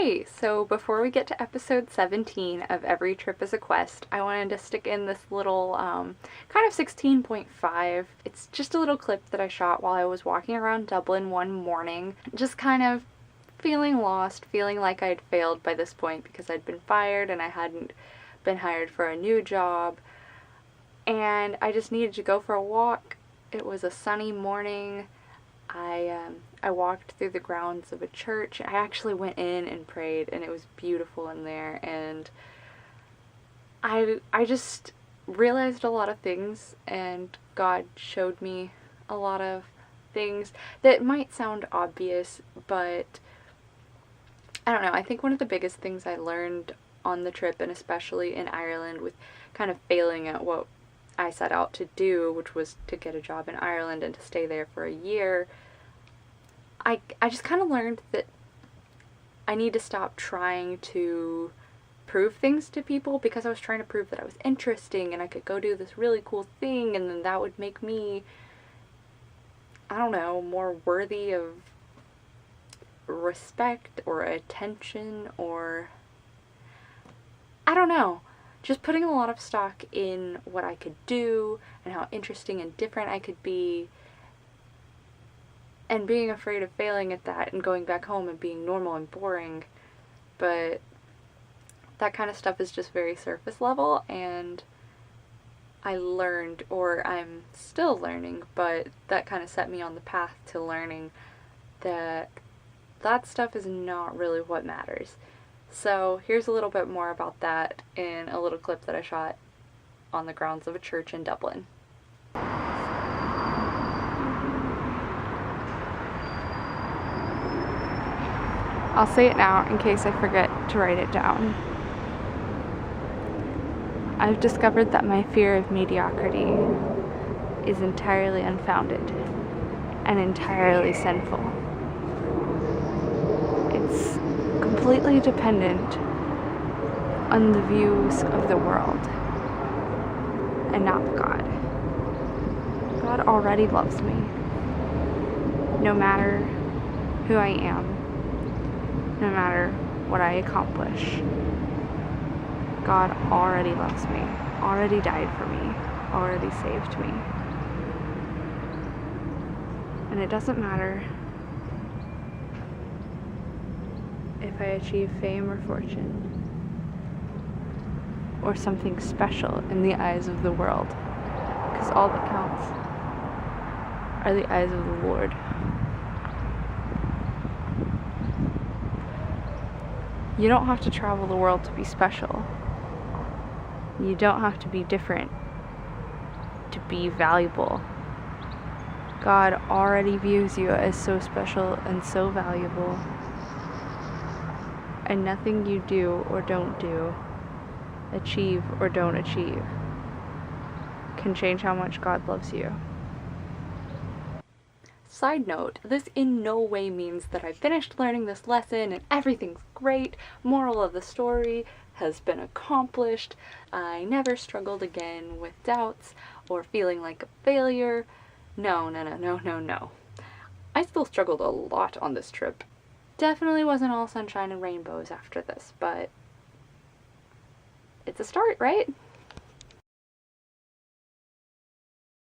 Hey, so before we get to episode 17 of Every Trip is a Quest, I wanted to stick in this little kind of 16.5. It's just a little clip that I shot while I was walking around Dublin one morning, just kind of feeling lost, feeling like I'd failed by this point because I'd been fired and I hadn't been hired for a new job, and I just needed to go for a walk. It was a sunny morning. I walked through the grounds of a church. I actually went in and prayed, and it was beautiful in there, and I just realized a lot of things, and God showed me a lot of things that might sound obvious, but I don't know. I think one of the biggest things I learned on the trip, and especially in Ireland with kind of failing at what I set out to do, which was to get a job in Ireland and to stay there for a year, I just kind of learned that I need to stop trying to prove things to people, because I was trying to prove that I was interesting and I could go do this really cool thing, and then that would make me, I don't know, more worthy of respect or attention, or I don't know. Just putting a lot of stock in what I could do and how interesting and different I could be, and being afraid of failing at that and going back home and being normal and boring. But that kind of stuff is just very surface level, and I learned, or I'm still learning, but that kind of set me on the path to learning that that stuff is not really what matters. So here's a little bit more about that in a little clip that I shot on the grounds of a church in Dublin. I'll say it now in case I forget to write it down. I've discovered that my fear of mediocrity is entirely unfounded and entirely sinful. It's completely dependent on the views of the world and not God. God already loves me, no matter who I am, no matter what I accomplish. God already loves me, already died for me, already saved me. And it doesn't matter if I achieve fame or fortune, or something special in the eyes of the world, because all that counts are the eyes of the Lord. You don't have to travel the world to be special. You don't have to be different to be valuable. God already views you as so special and so valuable, and nothing you do or don't do, achieve or don't achieve, can change how much God loves you. Side note, this in no way means that I finished learning this lesson and everything's great. Moral of the story has been accomplished. I never struggled again with doubts or feeling like a failure. No. I still struggled a lot on this trip. Definitely wasn't all sunshine and rainbows after this, but it's a start, right?